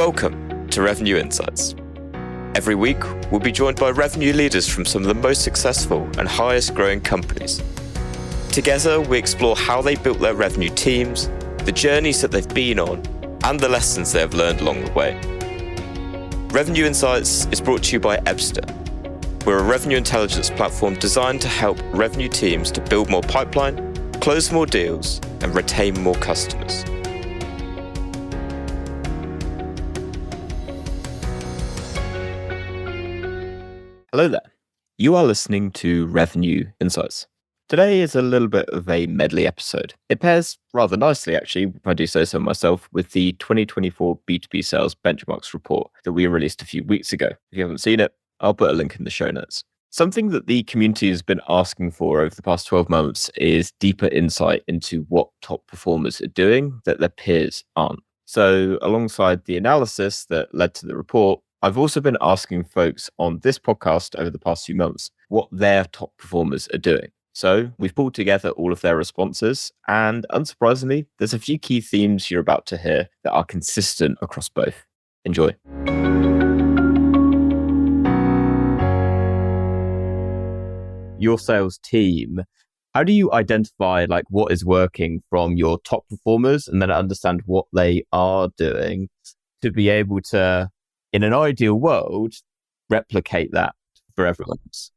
Welcome to Revenue Insights. Every week, we'll be joined by revenue leaders from some of the most successful and highest growing companies. Together, we explore how they built their revenue teams, the journeys that they've been on, and the lessons they have learned along the way. Revenue Insights is brought to you by Ebster. We're a revenue intelligence platform designed to help revenue teams to build more pipeline, close more deals, and retain more customers. Hello there. You are listening to Revenue Insights. Today is a little bit of a medley episode. It pairs rather nicely, actually, if I do say so myself, with the 2024 B2B Sales Benchmarks report that we released a few weeks ago. If you haven't seen it, I'll put a link in the show notes. Something that the community has been asking for over the past 12 months is deeper insight into what top performers are doing that their peers aren't. So alongside the analysis that led to the report, I've also been asking folks on this podcast over the past few months what their top performers are doing. So we've pulled together all of their responses, and unsurprisingly, there's a few key themes you're about to hear that are consistent across both. Enjoy. Your sales team, how do you identify what is working from your top performers and then understand what they are doing to be able to, in an ideal world, replicate that for everyone else?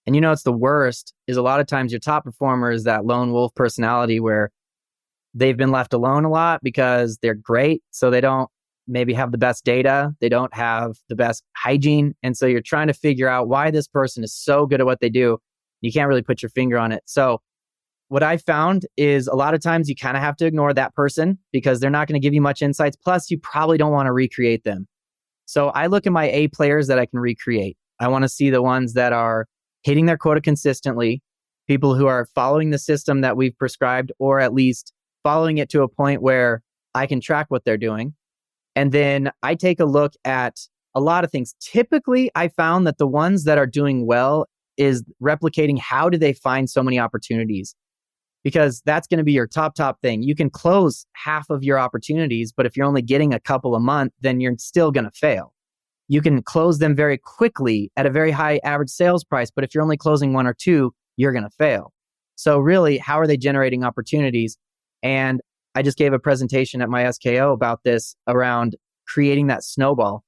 And it's the worst is a lot of times your top performer is that lone wolf personality where they've been left alone a lot because they're great. So they don't maybe have the best data. They don't have the best hygiene. And so you're trying to figure out why this person is so good at what they do. You can't really put your finger on it. So what I found is a lot of times you kind of have to ignore that person because they're not going to give you much insights. Plus, you probably don't want to recreate them. So I look at my A players that I can recreate. I want to see the ones that are hitting their quota consistently, people who are following the system that we've prescribed, or at least following it to a point where I can track what they're doing. And then I take a look at a lot of things. Typically, I found that the ones that are doing well is replicating how do they find so many opportunities? Because that's going to be your top thing. You can close half of your opportunities, but if you're only getting a couple a month, then you're still going to fail. You can close them very quickly at a very high average sales price, but if you're only closing one or two, you're going to fail. So really, how are they generating opportunities? And I just gave a presentation at my SKO about this around creating that snowball.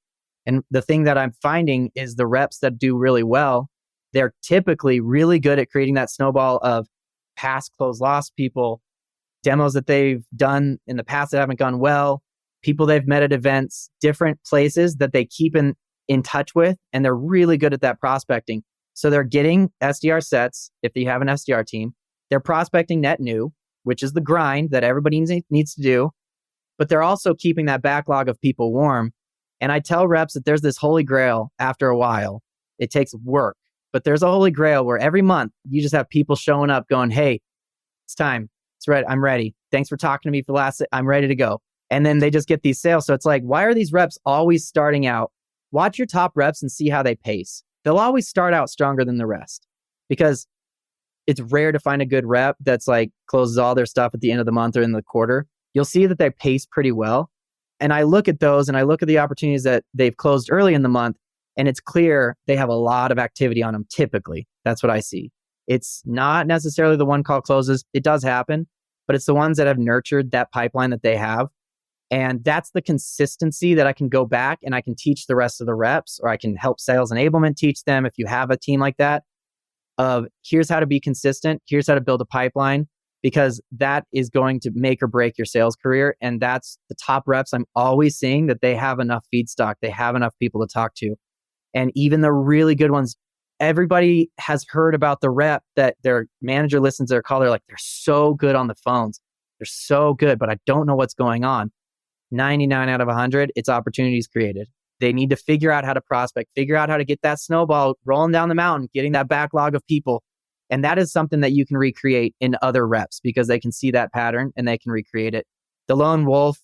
And the thing that I'm finding is the reps that do really well, they're typically really good at creating that snowball of past close loss people, demos that they've done in the past that haven't gone well, people they've met at events, different places that they keep in touch with, and they're really good at that prospecting. So they're getting SDR sets if you have an SDR team. They're prospecting net new, which is the grind that everybody needs to do, but they're also keeping that backlog of people warm. And I tell reps that there's this holy grail after a while. It takes work, but there's a holy grail where every month you just have people showing up going, hey, it's time. It's ready. I'm ready. Thanks for talking to me for the last, I'm ready to go. And then they just get these sales. So it's like, why are these reps always starting out? Watch your top reps and see how they pace. They'll always start out stronger than the rest because it's rare to find a good rep that's closes all their stuff at the end of the month or in the quarter. You'll see that they pace pretty well. And I look at those and I look at the opportunities that they've closed early in the month, and it's clear they have a lot of activity on them typically. That's what I see. It's not necessarily the one call closes. It does happen, but it's the ones that have nurtured that pipeline that they have. And that's the consistency that I can go back and I can teach the rest of the reps, or I can help sales enablement teach them if you have a team like that, of here's how to be consistent, here's how to build a pipeline, because that is going to make or break your sales career. And that's the top reps I'm always seeing that they have enough feedstock, they have enough people to talk to. And even the really good ones, everybody has heard about the rep that their manager listens to their call. They're like, they're so good on the phones. They're so good, but I don't know what's going on. 99 out of 100, it's opportunities created. They need to figure out how to prospect, figure out how to get that snowball rolling down the mountain, getting that backlog of people. And that is something that you can recreate in other reps because they can see that pattern and they can recreate it. The lone wolf,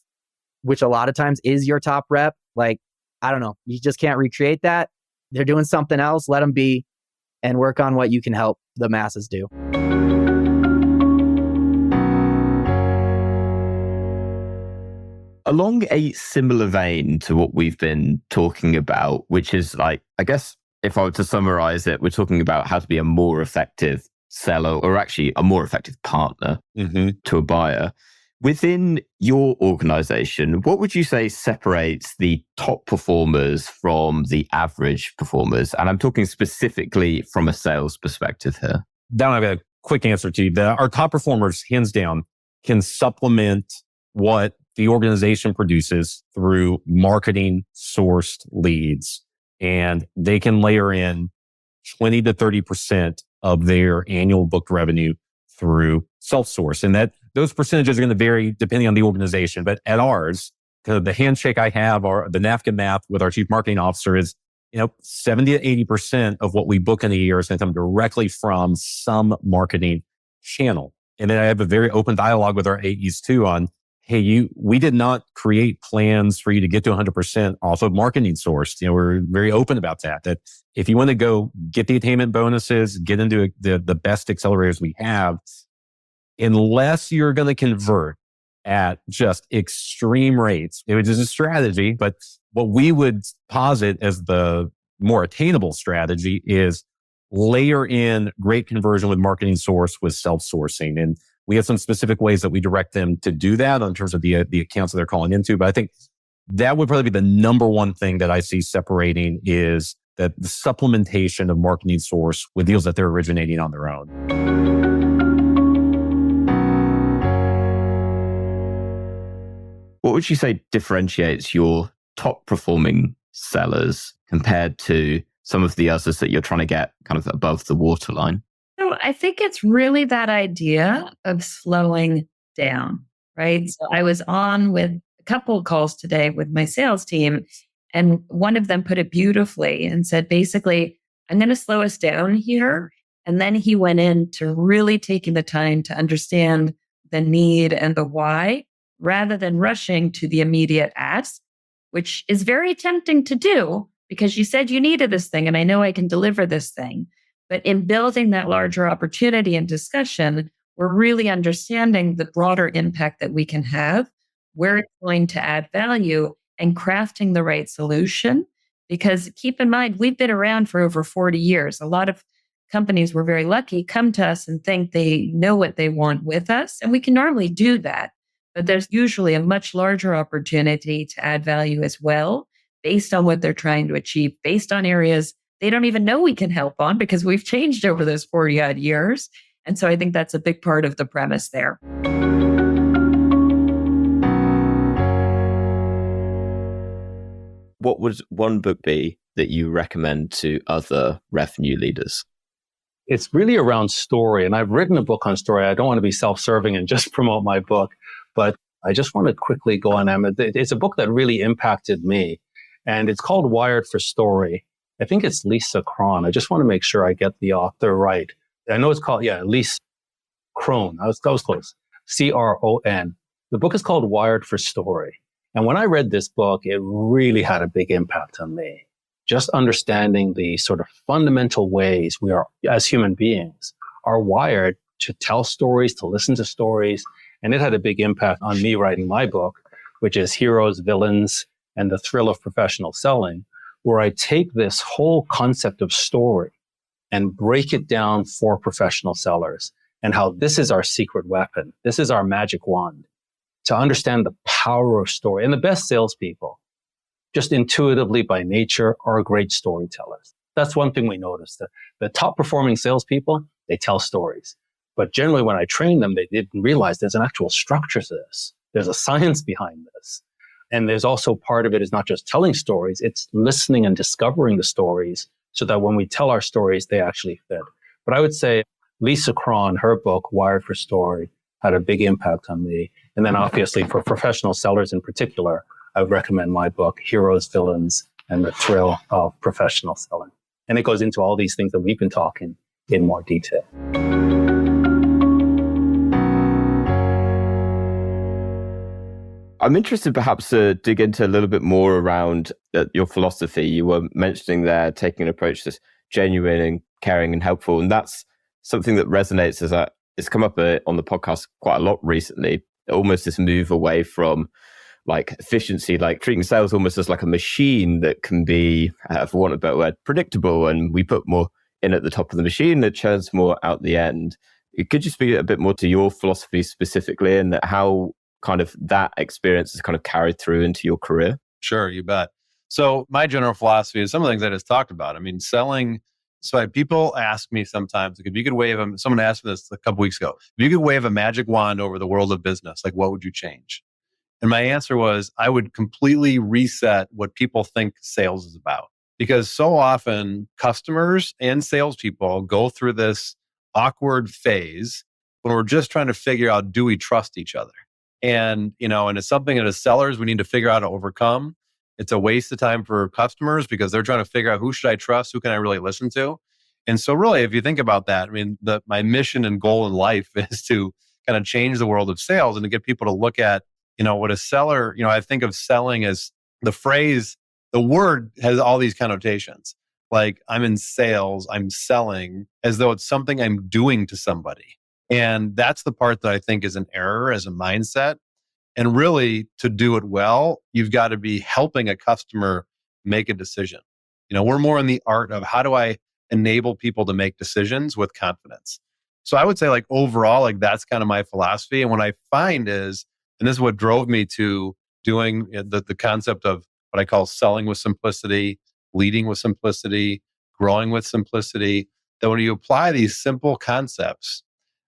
which a lot of times is your top rep, I don't know, you just can't recreate that. They're doing something else, let them be, and work on what you can help the masses do. Along a similar vein to what we've been talking about, which is like, I guess if I were to summarize it, we're talking about how to be a more effective seller or actually a more effective partner to a buyer. Within your organization, what would you say separates the top performers from the average performers? And I'm talking specifically from a sales perspective here. That I have a quick answer to you. Our top performers, hands down, can supplement what the organization produces through marketing sourced leads. And they can layer in 20 to 30% of their annual booked revenue through self-source. And that those percentages are going to vary depending on the organization. But at ours, the handshake I have or the napkin math with our chief marketing officer is, 70 to 80% of what we book in a year is going to come directly from some marketing channel. And then I have a very open dialogue with our AEs too on, hey, we did not create plans for you to get to 100% off of marketing source. We're very open about that if you want to go get the attainment bonuses, get into the best accelerators we have, unless you're going to convert at just extreme rates, which is a strategy. But what we would posit as the more attainable strategy is layer in great conversion with marketing source with self-sourcing. And we have some specific ways that we direct them to do that in terms of the accounts that they're calling into. But I think that would probably be the number one thing that I see separating is that the supplementation of marketing source with deals that they're originating on their own. What would you say differentiates your top performing sellers compared to some of the others that you're trying to get kind of above the waterline? So I think it's really that idea of slowing down, right? So I was on with a couple of calls today with my sales team, and one of them put it beautifully and said, basically, I'm going to slow us down here. And then he went into really taking the time to understand the need and the why, rather than rushing to the immediate ask, which is very tempting to do because you said you needed this thing and I know I can deliver this thing. But in building that larger opportunity and discussion, we're really understanding the broader impact that we can have, where it's going to add value, and crafting the right solution. Because keep in mind, we've been around for over 40 years. A lot of companies, we're very lucky, come to us and think they know what they want with us. And we can normally do that. But there's usually a much larger opportunity to add value as well, based on what they're trying to achieve, based on areas they don't even know we can help on because we've changed over those 40 odd years. And so I think that's a big part of the premise there. What would one book be that you recommend to other revenue leaders? It's really around story. And I've written a book on story. I don't want to be self-serving and just promote my book, but I just want to quickly go on. It's a book that really impacted me. And it's called Wired for Story. I think it's Lisa Cron. I just want to make sure I get the author right. I know it's called, Lisa Cron. That was close. C-R-O-N. The book is called Wired for Story. And when I read this book, it really had a big impact on me. Just understanding the sort of fundamental ways we are, as human beings, are wired to tell stories, to listen to stories. And it had a big impact on me writing my book, which is Heroes, Villains, and the Thrill of Professional Selling, where I take this whole concept of story and break it down for professional sellers and how this is our secret weapon. This is our magic wand to understand the power of story. And the best salespeople, just intuitively by nature, are great storytellers. That's one thing we noticed. The top performing salespeople, they tell stories. But generally when I trained them, they didn't realize there's an actual structure to this. There's a science behind this. And there's also part of it is not just telling stories, it's listening and discovering the stories so that when we tell our stories, they actually fit. But I would say Lisa Cron, her book, Wired for Story, had a big impact on me. And then obviously for professional sellers in particular, I would recommend my book, Heroes, Villains, and the Thrill of Professional Selling. And it goes into all these things that we've been talking in more detail. I'm interested perhaps to dig into a little bit more around your philosophy. You were mentioning there taking an approach that's genuine and caring and helpful. And that's something that resonates as it's come up on the podcast quite a lot recently. Almost this move away from like efficiency, like treating sales almost as like a machine that can be, for want of a better word, predictable. And we put more in at the top of the machine that churns more out the end. Could you speak a bit more to your philosophy specifically and how kind of that experience is kind of carried through into your career? Sure, you bet. So my general philosophy is some of the things I just talked about. I mean, selling. So people ask me sometimes, like, if you could wave them, someone asked me this a couple weeks ago, if you could wave a magic wand over the world of business, like what would you change? And my answer was, I would completely reset what people think sales is about. Because so often customers and salespeople go through this awkward phase when we're just trying to figure out, do we trust each other? And, and it's something that as sellers, we need to figure out how to overcome. It's a waste of time for customers because they're trying to figure out who should I trust? Who can I really listen to? And so really, if you think about that, I mean, my mission and goal in life is to kind of change the world of sales and to get people to look at, what a seller, I think of selling as the word has all these connotations. Like I'm in sales, I'm selling as though it's something I'm doing to somebody. And that's the part that I think is an error as a mindset. And really, to do it well, you've got to be helping a customer make a decision. We're more in the art of how do I enable people to make decisions with confidence. So I would say like overall, like that's kind of my philosophy. And what I find is, and this is what drove me to doing the concept of what I call selling with simplicity, leading with simplicity, growing with simplicity, that when you apply these simple concepts,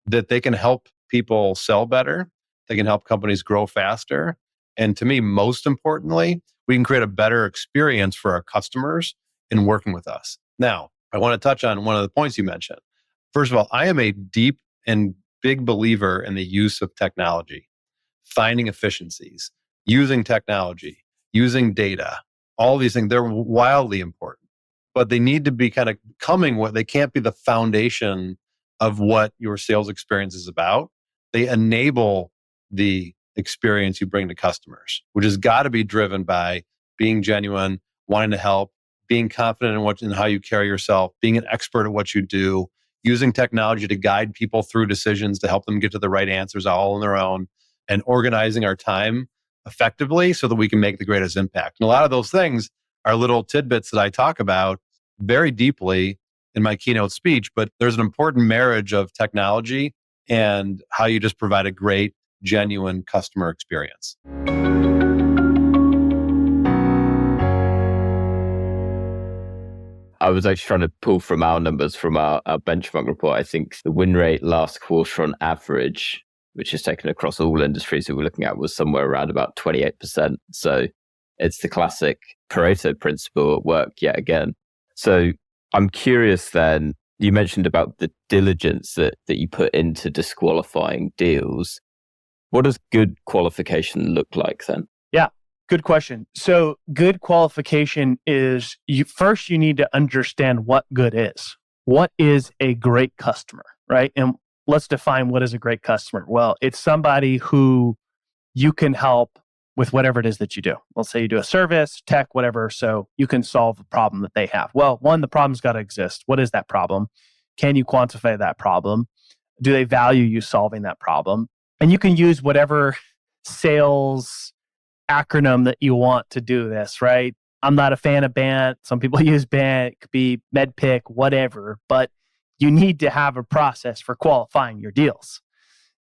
that they can help people sell better, they can help companies grow faster. And to me, most importantly, we can create a better experience for our customers in working with us. Now, I want to touch on one of the points you mentioned. First of all, I am a deep and big believer in the use of technology, finding efficiencies, using technology, using data, all these things. They're wildly important, but they need to be kind of they can't be the foundation of what your sales experience is about. They enable the experience you bring to customers, which has got to be driven by being genuine, wanting to help, being confident in how you carry yourself, being an expert at what you do, using technology to guide people through decisions to help them get to the right answers all on their own, and organizing our time effectively so that we can make the greatest impact. And a lot of those things are little tidbits that I talk about very deeply in my keynote speech, but there's an important marriage of technology and how you just provide a great, genuine customer experience. I was actually trying to pull from our numbers from our benchmark report. I think the win rate last quarter on average, which is taken across all industries that we're looking at, was somewhere around about 28%. So it's the classic Pareto principle at work yet again. So I'm curious then, you mentioned about the diligence that you put into disqualifying deals. What does good qualification look like then? Yeah, good question. So good qualification is you need to understand what good is. What is a great customer, right? And let's define what is a great customer. Well, it's somebody who you can help with whatever it is that you do. Let's say you do a service, tech, whatever, so you can solve the problem that they have. Well, one, the problem's got to exist. What is that problem? Can you quantify that problem? Do they value you solving that problem? And you can use whatever sales acronym that you want to do this, right? I'm not a fan of BANT. Some people use BANT. It could be MedPick, whatever. But you need to have a process for qualifying your deals.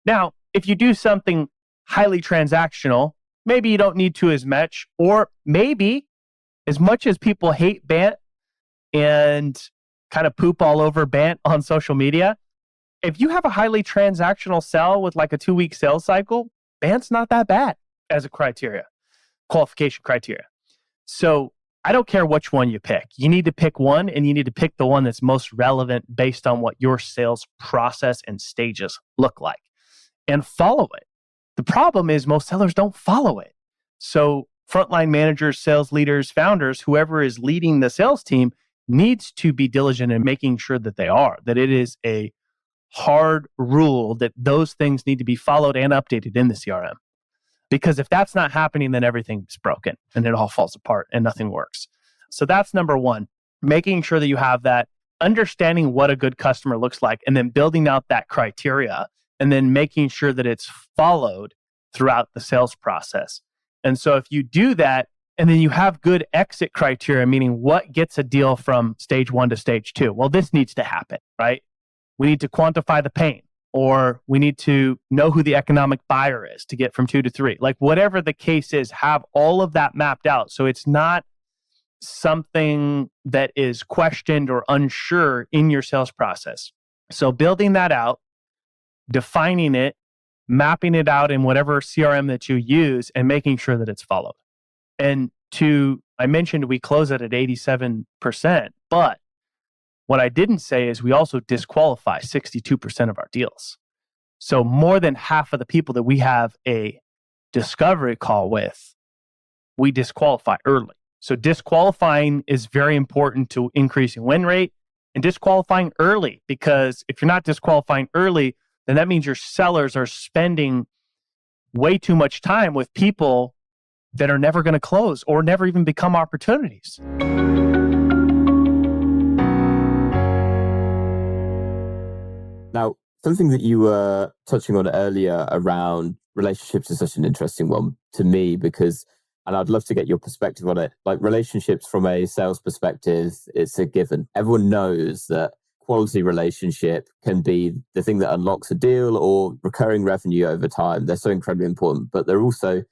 Now, if you do something highly transactional, maybe you don't need to as much, or maybe as much as people hate BANT and kind of poop all over BANT on social media, if you have a highly transactional sell with like a 2-week sales cycle, BANT's not that bad as a qualification criteria. So I don't care which one you pick. You need to pick one, and you need to pick the one that's most relevant based on what your sales process and stages look like, and follow it. The problem is most sellers don't follow it. So frontline managers, sales leaders, founders, whoever is leading the sales team needs to be diligent in making sure that that it is a hard rule that those things need to be followed and updated in the CRM. Because if that's not happening, then everything's broken and it all falls apart and nothing works. So that's number one, making sure that you have that understanding what a good customer looks like, and then building out that criteria, and then making sure that it's followed throughout the sales process. And so if you do that, and then you have good exit criteria, meaning what gets a deal from stage 1 to stage 2. Well, this needs to happen, right? We need to quantify the pain, or we need to know who the economic buyer is to get from 2 to 3. Like whatever the case is, have all of that mapped out. So it's not something that is questioned or unsure in your sales process. So building that out, defining it, mapping it out in whatever CRM that you use, and making sure that it's followed. And I mentioned we close it at 87%, but what I didn't say is we also disqualify 62% of our deals. So more than half of the people that we have a discovery call with, we disqualify early. So disqualifying is very important to increasing win rate, and disqualifying early, because if you're not disqualifying early, then that means your sellers are spending way too much time with people that are never going to close or never even become opportunities. Now, something that you were touching on earlier around relationships is such an interesting one to me because, and I'd love to get your perspective on it, like relationships from a sales perspective, it's a given. Everyone knows that quality relationship can be the thing that unlocks a deal or recurring revenue over time. They're so incredibly important, but they're also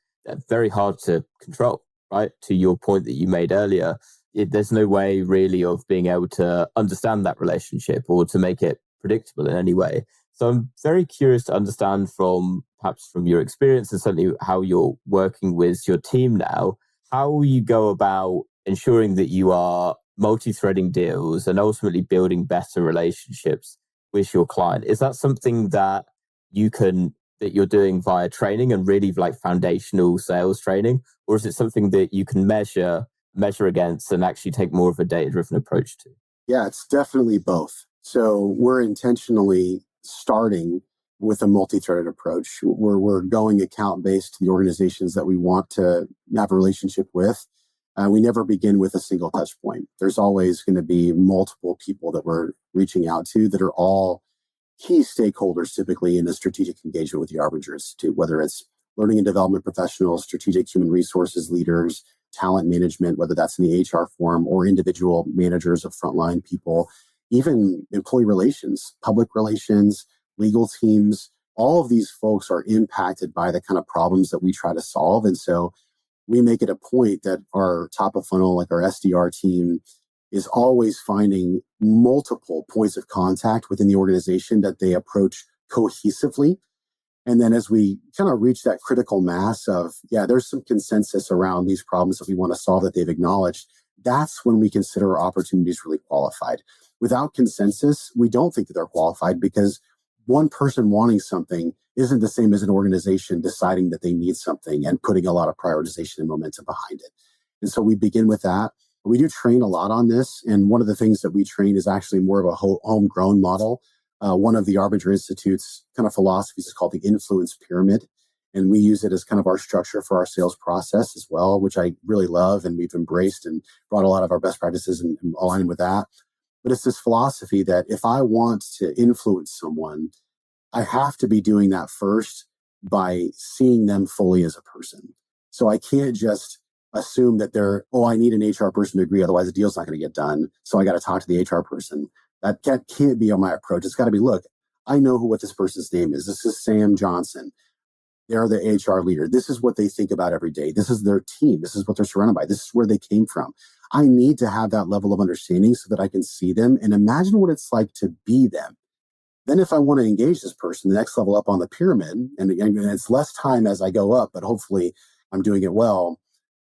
very hard to control, right? To your point that you made earlier, there's no way really of being able to understand that relationship or to make it predictable in any way. So I'm very curious to understand perhaps from your experience and certainly how you're working with your team now, how you go about ensuring that you are multi-threading deals and ultimately building better relationships with your client. Is that something that you're doing via training and really like foundational sales training, or is it something that you can measure against and actually take more of a data-driven approach to? Yeah, it's definitely both. So we're intentionally starting with a multi-threaded approach. We're going account-based to the organizations that we want to have a relationship with. We never begin with a single touch point. There's always going to be multiple people that we're reaching out to that are all key stakeholders typically in a strategic engagement with the Arbinger Institute, whether it's learning and development professionals, strategic human resources leaders, talent management, whether that's in the HR form or individual managers of frontline people, even employee relations, public relations, legal teams. All of these folks are impacted by the kind of problems that we try to solve. And so we make it a point that our top of funnel, like our SDR team, is always finding multiple points of contact within the organization that they approach cohesively. And then as we kind of reach that critical mass of, there's some consensus around these problems that we want to solve that they've acknowledged, that's when we consider our opportunities really qualified. Without consensus, we don't think that they're qualified because one person wanting something isn't the same as an organization deciding that they need something and putting a lot of prioritization and momentum behind it. And so we begin with that. We do train a lot on this. And one of the things that we train is actually more of a homegrown model. One of the Arbinger Institute's kind of philosophies is called the influence pyramid. And we use it as kind of our structure for our sales process as well, which I really love. And we've embraced and brought a lot of our best practices and aligned with that. But it's this philosophy that if I want to influence someone, I have to be doing that first by seeing them fully as a person. So I can't just assume that I need an HR person to agree, otherwise the deal's not going to get done. So I got to talk to the HR person. That can't be on my approach. It's got to be, look, I know what this person's name is. This is Sam Johnson. They're the HR leader. This is what they think about every day. This is their team. This is what they're surrounded by. This is where they came from. I need to have that level of understanding so that I can see them and imagine what it's like to be them. Then if I want to engage this person, the next level up on the pyramid, and it's less time as I go up, but hopefully I'm doing it well.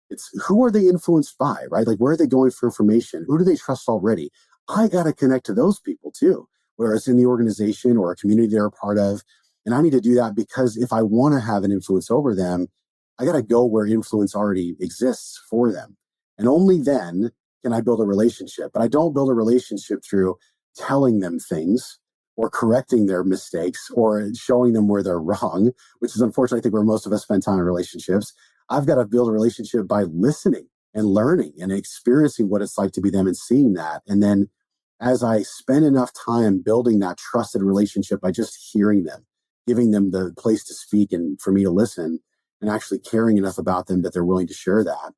It's who are they influenced by, right? Like where are they going for information? Who do they trust already? I got to connect to those people too, whereas in the organization or a community they're a part of. And I need to do that because if I want to have an influence over them, I got to go where influence already exists for them. And only then can I build a relationship. But I don't build a relationship through telling them things or correcting their mistakes or showing them where they're wrong, which is unfortunately, I think, where most of us spend time in relationships. I've got to build a relationship by listening and learning and experiencing what it's like to be them and seeing that. And then as I spend enough time building that trusted relationship by just hearing them, giving them the place to speak and for me to listen, and actually caring enough about them that they're willing to share that,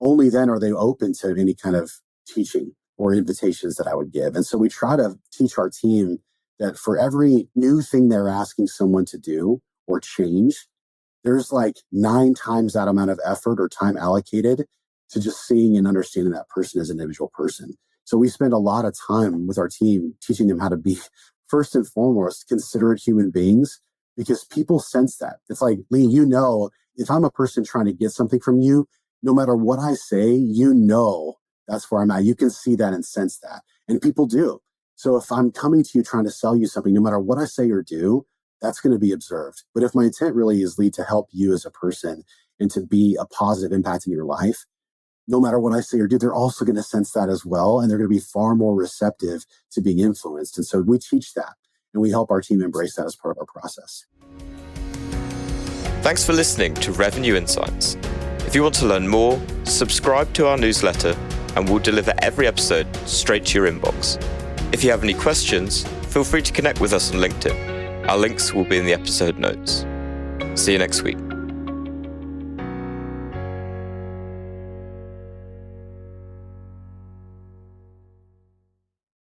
only then are they open to any kind of teaching or invitations that I would give. And so we try to teach our team that for every new thing they're asking someone to do or change, there's like 9 times that amount of effort or time allocated to just seeing and understanding that person as an individual person. So we spend a lot of time with our team teaching them how to be, first and foremost, considerate human beings, because people sense that. It's like, Lee, if I'm a person trying to get something from you, no matter what I say, that's where I'm at. You can see that and sense that. And people do. So if I'm coming to you trying to sell you something, no matter what I say or do, that's going to be observed. But if my intent really is, Lee, to help you as a person and to be a positive impact in your life, no matter what I say or do, they're also going to sense that as well. And they're going to be far more receptive to being influenced. And so we teach that and we help our team embrace that as part of our process. Thanks for listening to Revenue Insights. If you want to learn more, subscribe to our newsletter and we'll deliver every episode straight to your inbox. If you have any questions, feel free to connect with us on LinkedIn. Our links will be in the episode notes. See you next week.